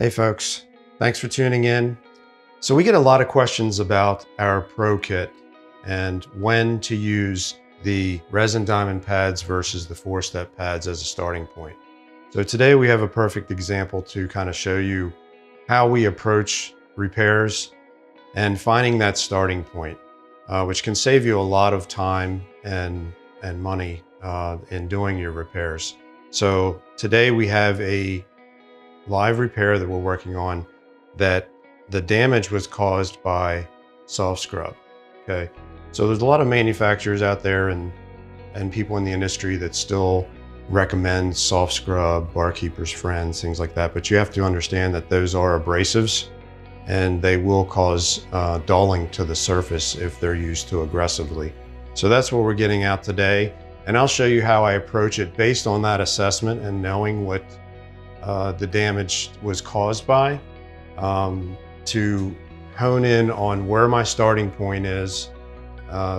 Hey folks, thanks for tuning in. So we get a lot of questions about our Pro Kit and when to use the resin diamond pads versus the 4-step pads as a starting point. So today we have a perfect example to kind of show you how we approach repairs and finding that starting point, which can save you a lot of time and money in doing your repairs. So today we have a live repair that we're working on that the damage was caused by soft scrub. Okay, so there's a lot of manufacturers out there and people in the industry that still recommend soft scrub, barkeeper's friends, things like that, but you have to understand that those are abrasives and they will cause dulling to the surface if they're used too aggressively. So that's what we're getting at today, and I'll show you how I approach it based on that assessment and knowing what the damage was caused by, to hone in on where my starting point is,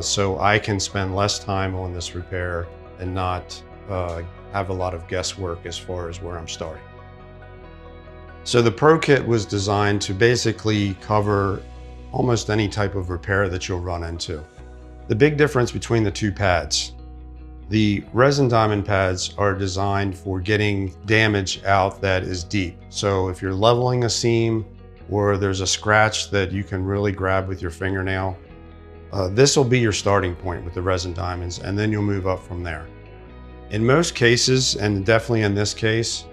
so I can spend less time on this repair and not have a lot of guesswork as far as where I'm starting. So the Pro Kit was designed to basically cover almost any type of repair that you'll run into. The big difference between the two pads: the resin diamond pads are designed for getting damage out that is deep. So if you're leveling a seam or there's a scratch that you can really grab with your fingernail, this will be your starting point with the resin diamonds, and then you'll move up from there. In most cases, and definitely in this case,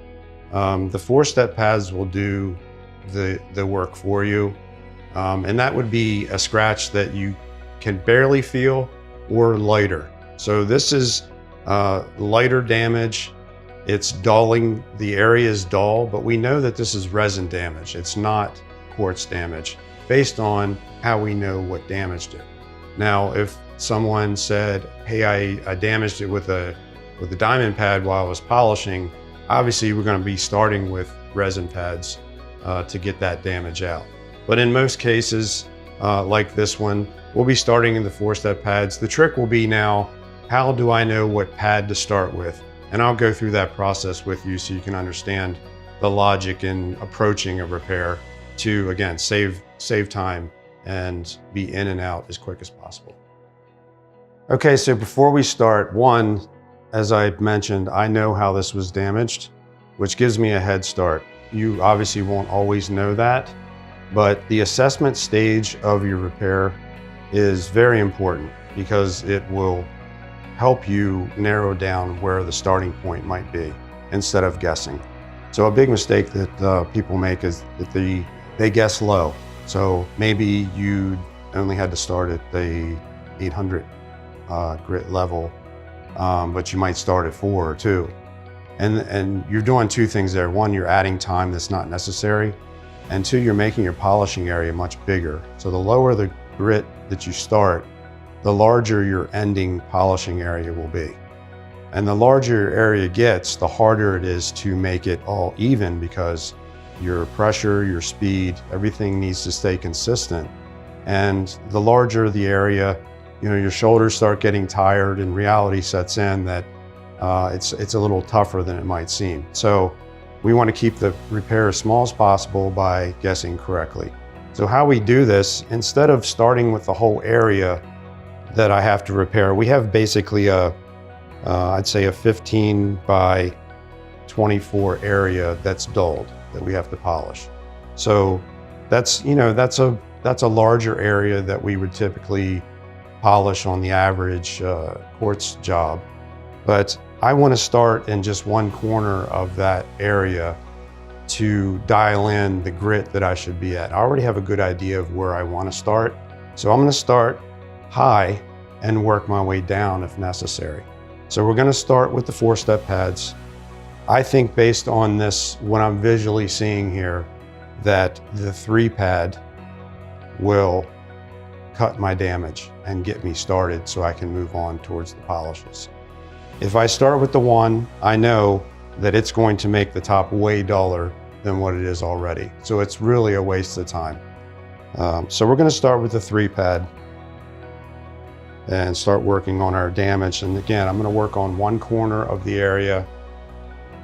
the 4-step pads will do the work for you. And that would be a scratch that you can barely feel or lighter. So this is lighter damage. It's dulling, the area is dull, but we know that this is resin damage. It's not quartz damage based on how we know what damaged it. Now, if someone said, hey, I damaged it with a diamond pad while I was polishing, obviously we're going to be starting with resin pads to get that damage out. But in most cases, like this one, we'll be starting in the 4-step pads. The trick will be now, how do I know what pad to start with? And I'll go through that process with you so you can understand the logic in approaching a repair to, again, save time and be in and out as quick as possible. Okay, so before we start, one, as I mentioned, I know how this was damaged, which gives me a head start. You obviously won't always know that, but the assessment stage of your repair is very important because it will help you narrow down where the starting point might be instead of guessing. So a big mistake that people make is that they guess low. So maybe you only had to start at the 800 grit level, but you might start at 4 or 2. And you're doing two things there. One, you're adding time that's not necessary. And two, you're making your polishing area much bigger. So the lower the grit that you start, the larger your ending polishing area will be. And the larger your area gets, the harder it is to make it all even, because your pressure, your speed, everything needs to stay consistent. And the larger the area, your shoulders start getting tired and reality sets in that it's a little tougher than it might seem. So we want to keep the repair as small as possible by guessing correctly. So how we do this, instead of starting with the whole area that I have to repair, we have basically I'd say a 15 by 24 area that's dulled that we have to polish. So that's a larger area that we would typically polish on the average quartz job. But I want to start in just one corner of that area to dial in the grit that I should be at. I already have a good idea of where I want to start. So I'm going to start high and work my way down if necessary. So we're going to start with the 4-step pads. I think based on this, what I'm visually seeing here, that the 3 pad will cut my damage and get me started so I can move on towards the polishes. If I start with the 1, I know that it's going to make the top way duller than what it is already. So it's really a waste of time. So we're going to start with the 3 pad and start working on our damage. And again, I'm going to work on one corner of the area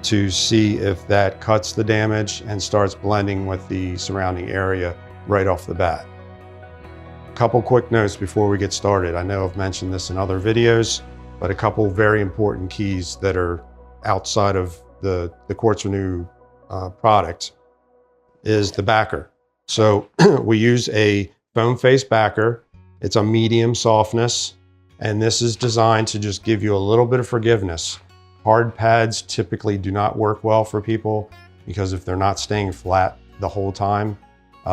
to see if that cuts the damage and starts blending with the surrounding area right off the bat. Couple quick notes before we get started. I know I've mentioned this in other videos, but a couple very important keys that are outside of the Quartz Renew product is the backer. So we use a foam face backer. It's a medium softness, and this is designed to just give you a little bit of forgiveness. Hard pads typically do not work well for people because if they're not staying flat the whole time,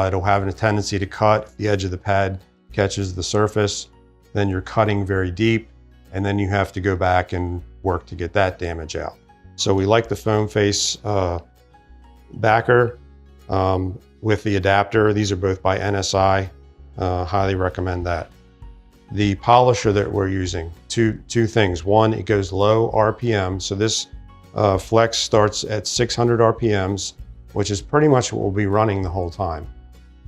it'll have a tendency to cut. If the edge of the pad catches the surface, then you're cutting very deep, and then you have to go back and work to get that damage out. So we like the foam face backer with the adapter. These are both by NSI. Highly recommend that. The polisher that we're using, two things. One, it goes low RPM. So this flex starts at 600 RPMs, which is pretty much what we'll be running the whole time.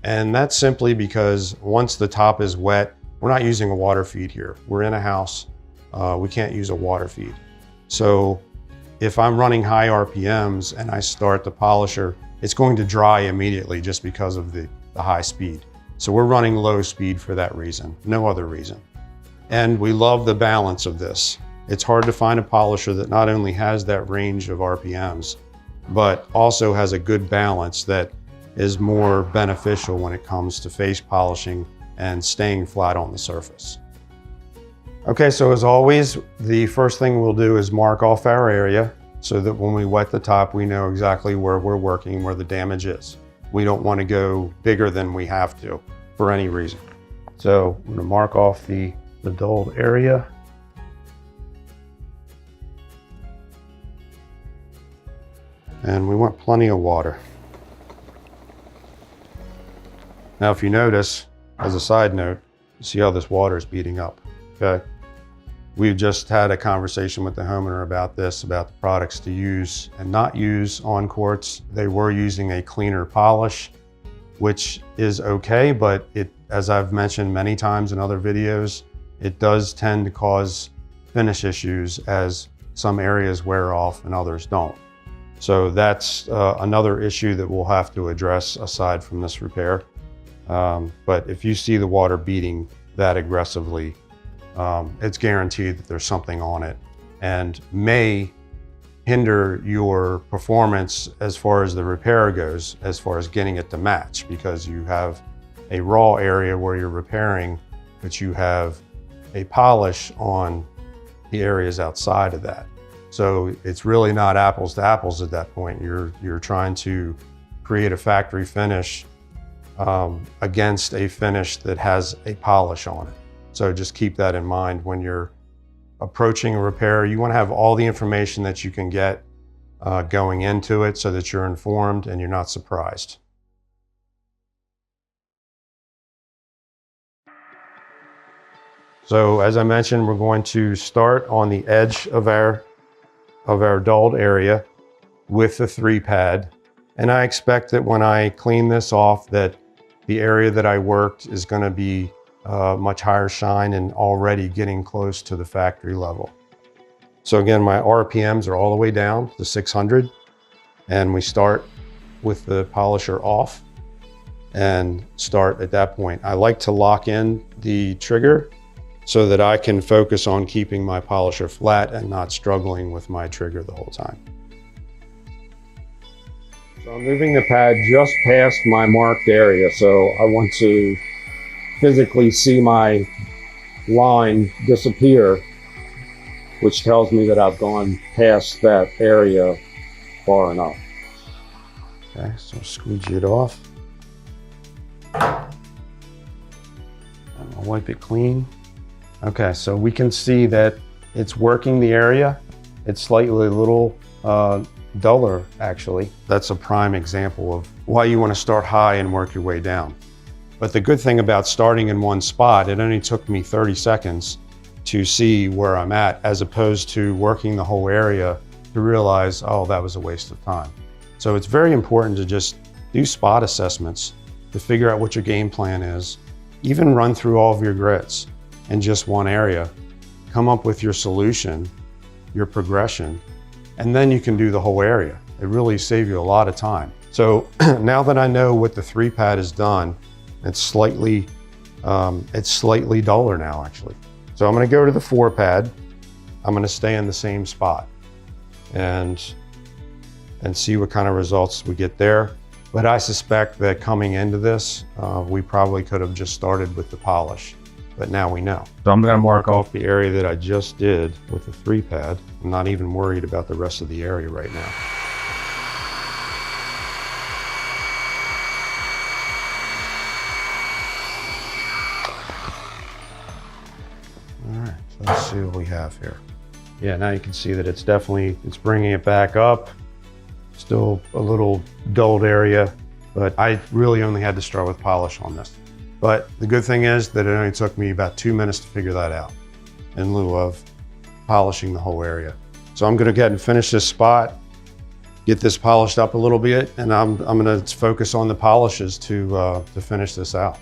And that's simply because once the top is wet, we're not using a water feed here. We're in a house. We can't use a water feed. So if I'm running high RPMs and I start the polisher, it's going to dry immediately just because of the high speed. So we're running low speed for that reason, no other reason. And we love the balance of this. It's hard to find a polisher that not only has that range of RPMs, but also has a good balance that is more beneficial when it comes to face polishing and staying flat on the surface. Okay, so as always, the first thing we'll do is mark off our area so that when we wet the top, we know exactly where we're working, where the damage is. We don't want to go bigger than we have to for any reason. So I'm gonna mark off the dulled area. And we want plenty of water. Now, if you notice, as a side note, you see how this water is beating up, okay? We've just had a conversation with the homeowner about this, about the products to use and not use on Quartz. They were using a cleaner polish, which is okay, but as I've mentioned many times in other videos, it does tend to cause finish issues as some areas wear off and others don't. So that's another issue that we'll have to address aside from this repair. But if you see the water beating that aggressively, it's guaranteed that there's something on it and may hinder your performance as far as the repair goes, as far as getting it to match, because you have a raw area where you're repairing, but you have a polish on the areas outside of that. So it's really not apples to apples at that point. You're trying to create a factory finish against a finish that has a polish on it. So just keep that in mind when you're approaching a repair. You want to have all the information that you can get going into it so that you're informed and you're not surprised. So as I mentioned, we're going to start on the edge of our dulled area with the 3-pad. And I expect that when I clean this off, that the area that I worked is going to be much higher shine and already getting close to the factory level. So again, my RPMs are all the way down to 600, and we start with the polisher off and start at that point. I like to lock in the trigger so that I can focus on keeping my polisher flat and not struggling with my trigger the whole time. So I'm moving the pad just past my marked area, so I want to physically see my line disappear, which tells me that I've gone past that area far enough. Okay, so squeegee it off. And I'll wipe it clean. Okay, so we can see that it's working the area. It's slightly a little duller, actually. That's a prime example of why you want to start high and work your way down. But the good thing about starting in one spot, it only took me 30 seconds to see where I'm at, as opposed to working the whole area to realize, oh, that was a waste of time. So it's very important to just do spot assessments to figure out what your game plan is. Even run through all of your grits in just one area. Come up with your solution, your progression, and then you can do the whole area. It really saves you a lot of time. So now that I know what the 3 pad is done, it's slightly duller now actually. So I'm gonna go to the 4 pad. I'm gonna stay in the same spot and see what kind of results we get there. But I suspect that coming into this, we probably could have just started with the polish, but now we know. So I'm gonna mark off the area that I just did with the 3 pad. I'm not even worried about the rest of the area right now. All right, so let's see what we have here. Yeah, now you can see that it's bringing it back up. Still a little dulled area, but I really only had to start with polish on this. But the good thing is that it only took me about 2 minutes to figure that out in lieu of polishing the whole area. So I'm gonna go ahead and finish this spot, get this polished up a little bit, and I'm gonna focus on the polishes to finish this out.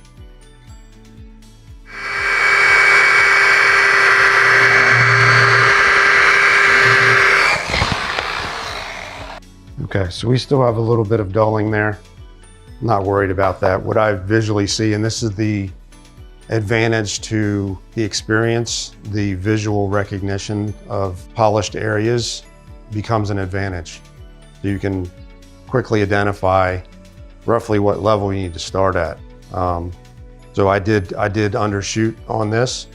Okay, so we still have a little bit of dulling there. Not worried about that. What I visually see, and this is the advantage to the experience, the visual recognition of polished areas becomes an advantage. So you can quickly identify roughly what level you need to start at. So I did undershoot on this,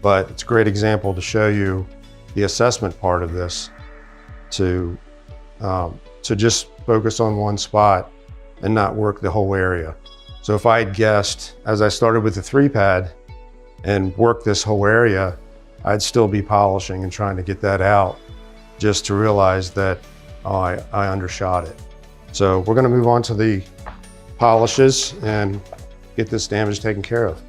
but it's a great example to show you the assessment part of this to just focus on one spot and not work the whole area. So if I had guessed, as I started with the 3 pad and worked this whole area, I'd still be polishing and trying to get that out just to realize that I undershot it. So we're gonna move on to the polishes and get this damage taken care of.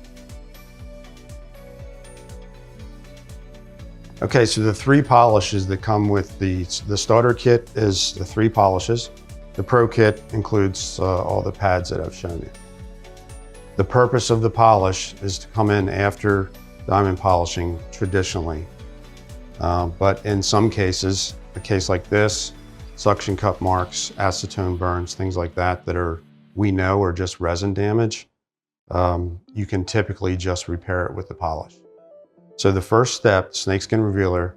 Okay, so the 3 polishes that come with the starter kit is the 3 polishes. The Pro kit includes all the pads that I've shown you. The purpose of the polish is to come in after diamond polishing traditionally. But in some cases, a case like this, suction cup marks, acetone burns, things like that we know are just resin damage, you can typically just repair it with the polish. So the first step, snakeskin revealer,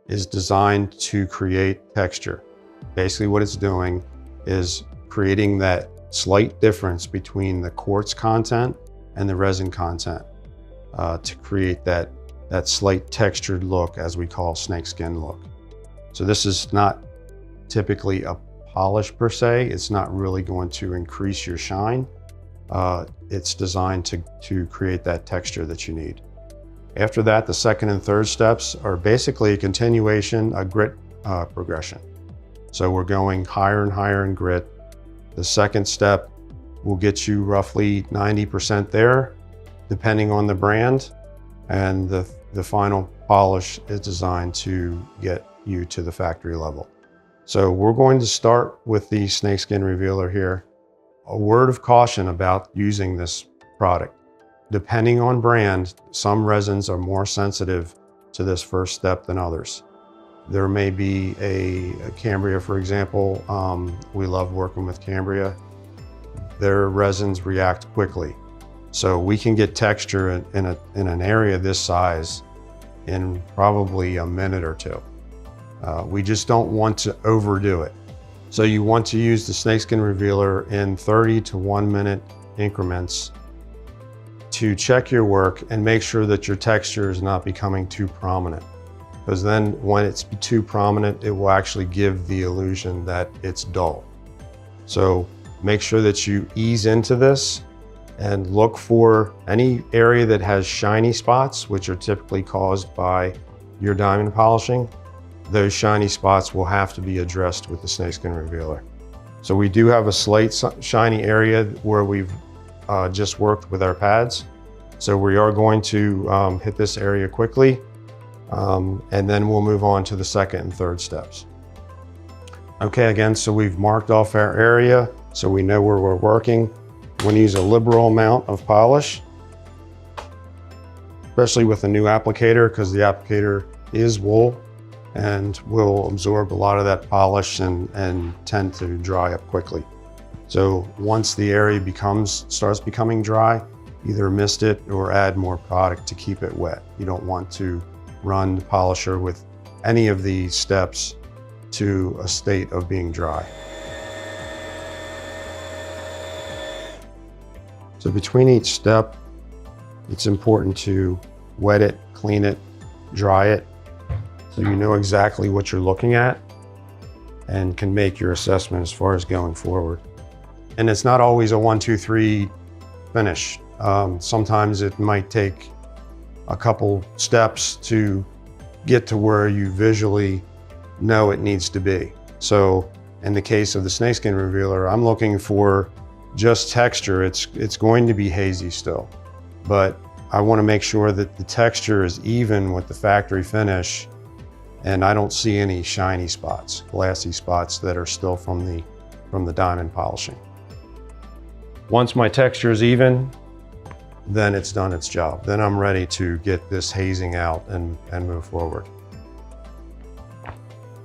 is designed to create texture. Basically what it's doing is creating that slight difference between the quartz content and the resin content to create that slight textured look, as we call snakeskin look. So this is not typically a polish per se. It's not really going to increase your shine. It's designed to create that texture that you need. After that, the second and third steps are basically a continuation, a grit progression. So we're going higher and higher in grit. The second step will get you roughly 90% there, depending on the brand. And the final polish is designed to get you to the factory level. So we're going to start with the snakeskin revealer here. A word of caution about using this product. Depending on brand, some resins are more sensitive to this first step than others. There may be a Cambria, for example. We love working with Cambria. Their resins react quickly. So we can get texture in an area this size in probably a minute or 2. We just don't want to overdo it. So you want to use the snakeskin revealer in 30 to 1 minute increments to check your work and make sure that your texture is not becoming too prominent. Because then when it's too prominent, it will actually give the illusion that it's dull. So make sure that you ease into this and look for any area that has shiny spots, which are typically caused by your diamond polishing. Those shiny spots will have to be addressed with the snakeskin revealer. So we do have a slight shiny area where we've just worked with our pads. So we are going to hit this area quickly, and then we'll move on to the second and third steps. Okay, again, so we've marked off our area, so we know where we're working. We're going to use a liberal amount of polish, especially with the new applicator, because the applicator is wool, and will absorb a lot of that polish and tend to dry up quickly. So once the area starts becoming dry, either mist it or add more product to keep it wet. You don't want to run the polisher with any of these steps to a state of being dry. So between each step, it's important to wet it, clean it, dry it, so you know exactly what you're looking at and can make your assessment as far as going forward. And it's not always a 1, 2, 3 finish. Sometimes it might take a couple steps to get to where you visually know it needs to be. So in the case of the snakeskin revealer, I'm looking for just texture. It's going to be hazy still, but I want to make sure that the texture is even with the factory finish and I don't see any shiny spots, glassy spots that are still from the diamond polishing. Once my texture is even, then it's done its job. Then I'm ready to get this hazing out and move forward.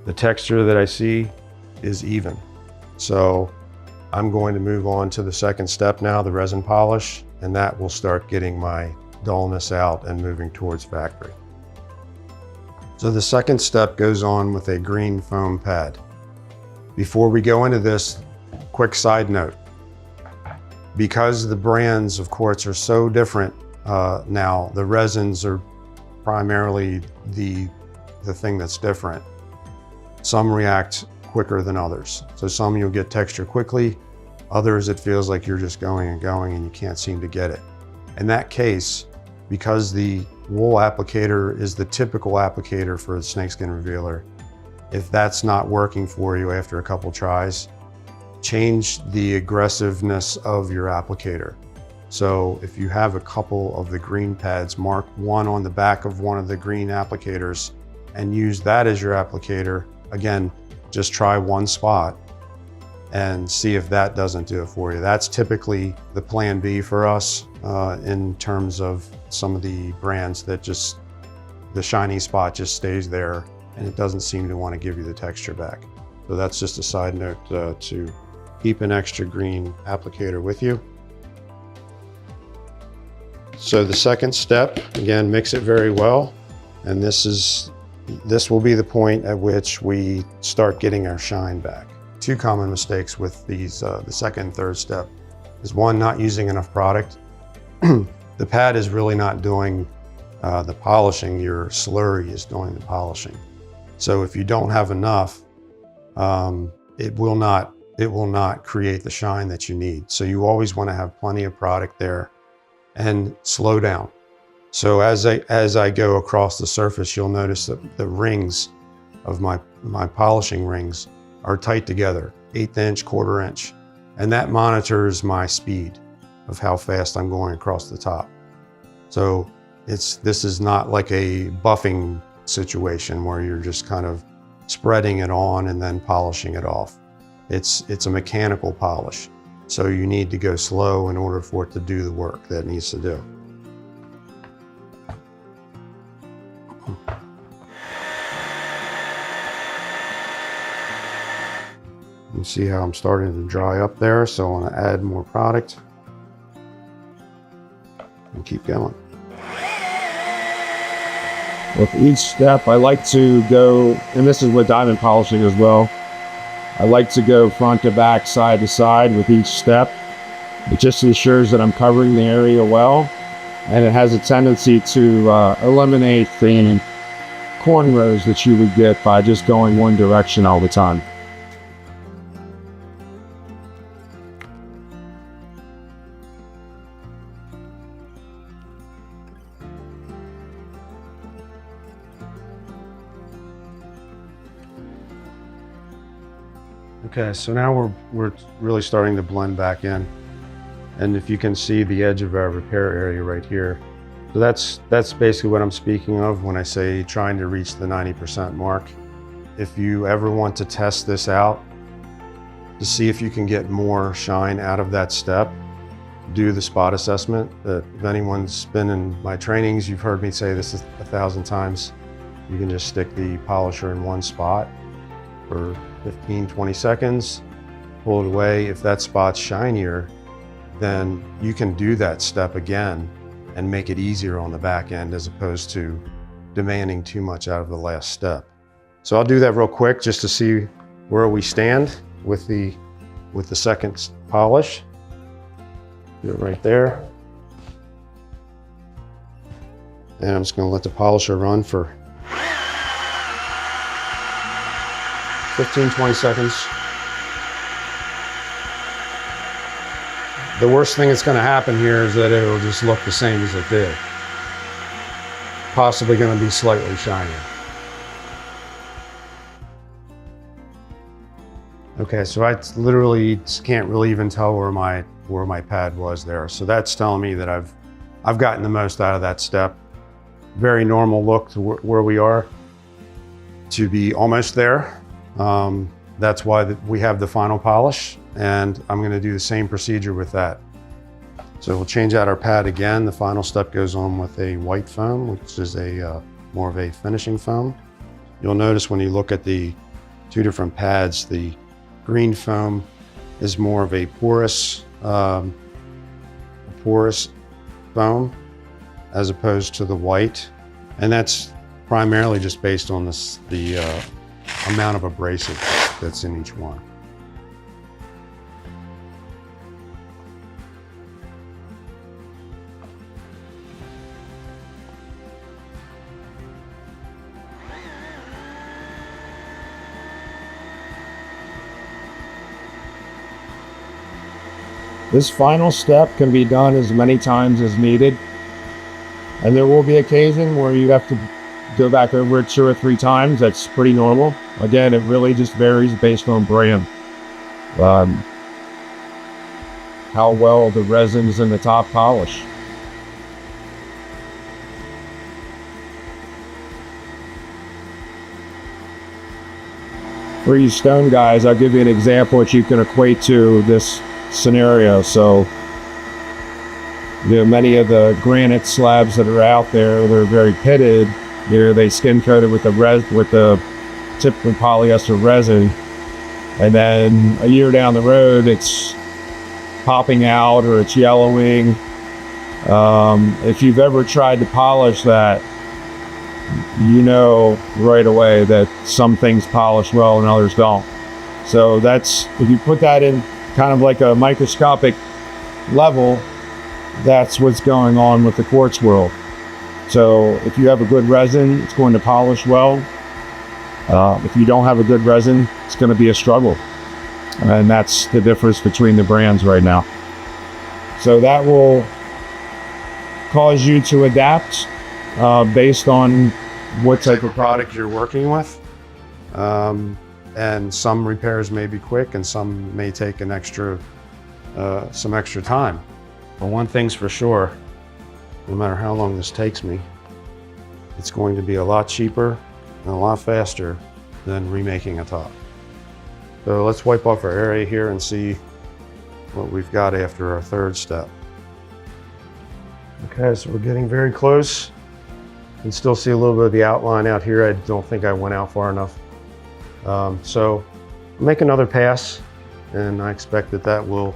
The texture that I see is even. So I'm going to move on to the second step now, the resin polish, and that will start getting my dullness out and moving towards factory. So the second step goes on with a green foam pad. Before we go into this, quick side note. Because the brands of Quartz are so different now, the resins are primarily the thing that's different. Some react quicker than others. So some you'll get texture quickly, others it feels like you're just going and going and you can't seem to get it. In that case, because the wool applicator is the typical applicator for the snakeskin revealer, if that's not working for you after a couple tries, change the aggressiveness of your applicator. So if you have a couple of the green pads, mark one on the back of one of the green applicators and use that as your applicator. Again, just try one spot and see if that doesn't do it for you. That's typically the plan B for us in terms of some of the brands that just, the shiny spot just stays there and it doesn't seem to want to give you the texture back. So that's just a side note to keep an extra green applicator with you. So the second step, again, mix it very well. And this will be the point at which we start getting our shine back. Two common mistakes with these, the second and third step is one, not using enough product. The pad is really not doing the polishing, your slurry is doing the polishing. So if you don't have enough, it will not create the shine that you need. So you always want to have plenty of product there and slow down. So as I go across the surface, you'll notice that the rings of my polishing rings are tight together, 1/8 inch, 1/4 inch. And that monitors my speed of how fast I'm going across the top. So this is not like a buffing situation where you're just kind of spreading it on and then polishing it off. It's a mechanical polish. So you need to go slow in order for it to do the work that it needs to do. You see how I'm starting to dry up there, so I want to add more product and keep going. With each step, I like to go, and this is with diamond polishing as well, I like to go front to back, side to side with each step. It just ensures that I'm covering the area well, and it has a tendency to eliminate the cornrows that you would get by just going one direction all the time. Okay, so now we're really starting to blend back in. And if you can see the edge of our repair area right here. So that's basically what I'm speaking of when I say trying to reach the 90% mark. If you ever want to test this out to see if you can get more shine out of that step, do the spot assessment. If anyone's been in my trainings, you've heard me say this 1,000 times. You can just stick the polisher in one spot for 15-20 seconds, pull it away. If that spot's shinier, then you can do that step again and make it easier on the back end as opposed to demanding too much out of the last step. So I'll do that real quick just to see where we stand with the second polish. Do it right there. And I'm just going to let the polisher run for 15-20 seconds. The worst thing that's going to happen here is that it'll just look the same as it did. Possibly going to be slightly shinier. Okay, so I literally can't really even tell where my pad was there. So that's telling me that I've gotten the most out of that step. Very normal look to where we are to be almost there. That's why we have the final polish, and I'm going to do the same procedure with that. So we'll change out our pad again. The final step goes on with a white foam, which is more of a finishing foam. You'll notice when you look at the two different pads, the green foam is more of a porous foam as opposed to the white, and that's primarily just based on the amount of abrasive that's in each one. This final step can be done as many times as needed, and there will be occasion where you have to go back over it 2 or 3 times. That's pretty normal. Again, it really just varies based on brand. How well the resin's in the top polish. For you stone guys, I'll give you an example which you can equate to this scenario. So, many of the granite slabs that are out there, they're very pitted. They skin coated with the typical polyester resin, and then a year down the road, it's popping out or it's yellowing. If you've ever tried to polish that, you know right away that some things polish well and others don't. So if you put that in kind of like a microscopic level, that's what's going on with the quartz world. So if you have a good resin, it's going to polish well. If you don't have a good resin, it's going to be a struggle. And that's the difference between the brands right now. So that will cause you to adapt based on what type of product you're working with. And some repairs may be quick and some may take some extra time. But one thing's for sure, no matter how long this takes me, it's going to be a lot cheaper and a lot faster than remaking a top. So let's wipe off our area here and see what we've got after our third step. Okay, so we're getting very close. You can still see a little bit of the outline out here. I don't think I went out far enough. So I'll make another pass, and I expect that will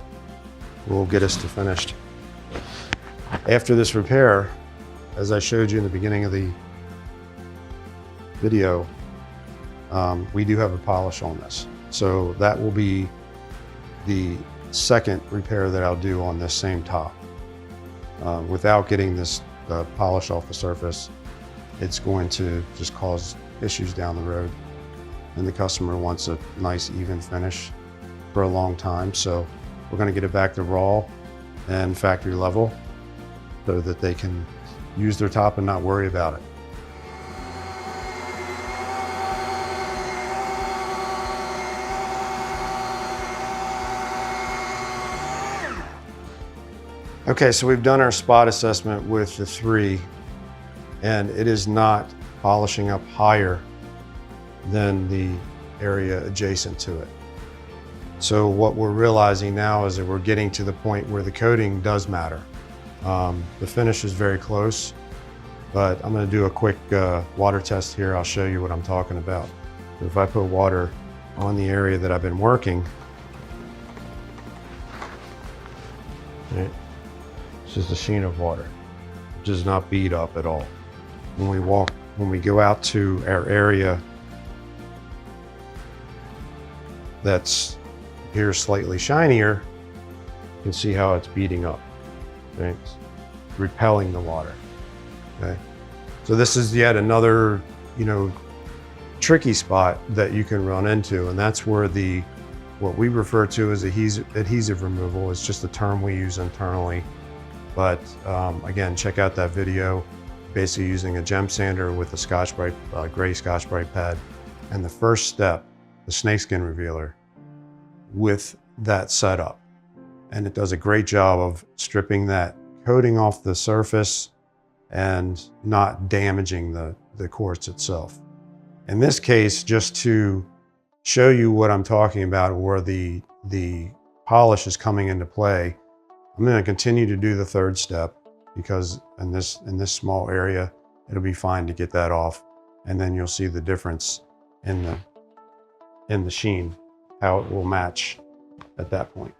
get us to finished. After this repair, as I showed you in the beginning of the video, we do have a polish on this. So that will be the second repair that I'll do on this same top. Without getting this polish off the surface, it's going to just cause issues down the road. And the customer wants a nice even finish for a long time. So we're going to get it back to raw and factory level so that they can use their top and not worry about it. Okay, so we've done our spot assessment with the 3, and it is not polishing up higher than the area adjacent to it. So what we're realizing now is that we're getting to the point where the coating does matter. The finish is very close, but I'm going to do a quick water test here. I'll show you what I'm talking about. If I put water on the area that I've been working, right, it's just a sheen of water. It does not bead up at all. When we go out to our area that's here slightly shinier, you can see how it's beading up, right? It's repelling the water, okay? So this is yet another, tricky spot that you can run into, and that's where what we refer to as adhesive removal is just a term we use internally. But again, check out that video, basically using a gem sander with a gray Scotch-Brite pad, and the first step, the snakeskin revealer, with that setup. And it does a great job of stripping that coating off the surface and not damaging the quartz itself. In this case, just to show you what I'm talking about, where the polish is coming into play, I'm going to continue to do the third step, because in this small area, it'll be fine to get that off. And then you'll see the difference in the sheen, how it will match at that point.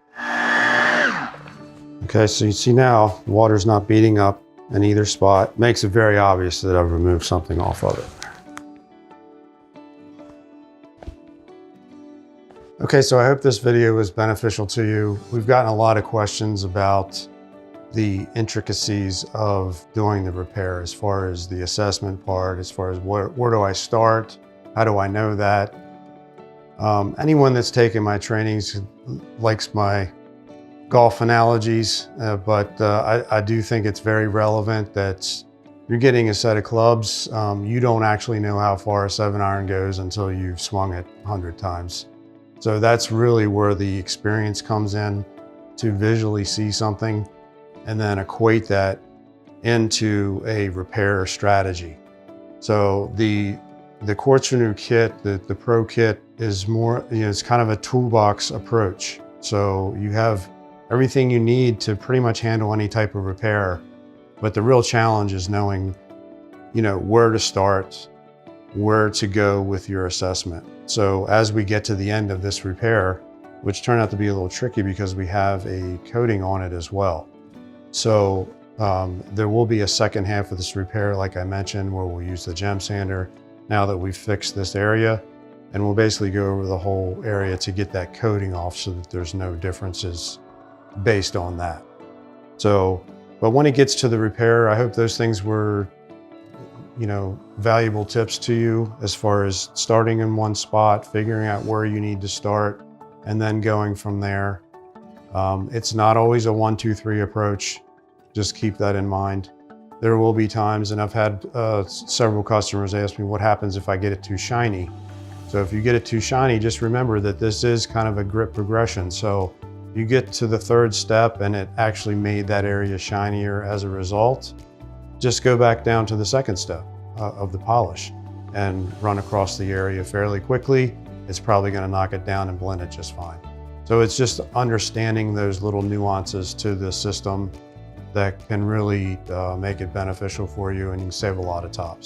Okay, so you see now, water's not beading up in either spot. Makes it very obvious that I've removed something off of it. Okay, so I hope this video was beneficial to you. We've gotten a lot of questions about the intricacies of doing the repair, as far as the assessment part, as far as where do I start? How do I know that? Anyone that's taken my trainings likes my golf analogies, but I do think it's very relevant that you're getting a set of clubs. You don't actually know how far a 7-iron goes until you've swung it 100 times. So that's really where the experience comes in, to visually see something and then equate that into a repair strategy. So the Quartz Renew kit, the Pro kit, is more, it's kind of a toolbox approach. So you have everything you need to pretty much handle any type of repair. But the real challenge is knowing, where to start, where to go with your assessment. So as we get to the end of this repair, which turned out to be a little tricky because we have a coating on it as well. So there will be a second half of this repair, like I mentioned, where we'll use the gem sander now that we've fixed this area, and we'll basically go over the whole area to get that coating off so that there's no differences based on that. So, but when it gets to the repair, I hope those things were, valuable tips to you, as far as starting in one spot, figuring out where you need to start, and then going from there. It's not always a 1, 2, 3 approach. Just keep that in mind. There will be times, and I've had several customers ask me, what happens if I get it too shiny? So if you get it too shiny, just remember that this is kind of a grip progression. So you get to the third step and it actually made that area shinier as a result, just go back down to the second step of the polish and run across the area fairly quickly. It's probably going to knock it down and blend it just fine. So it's just understanding those little nuances to the system that can really make it beneficial for you, and you can save a lot of tops.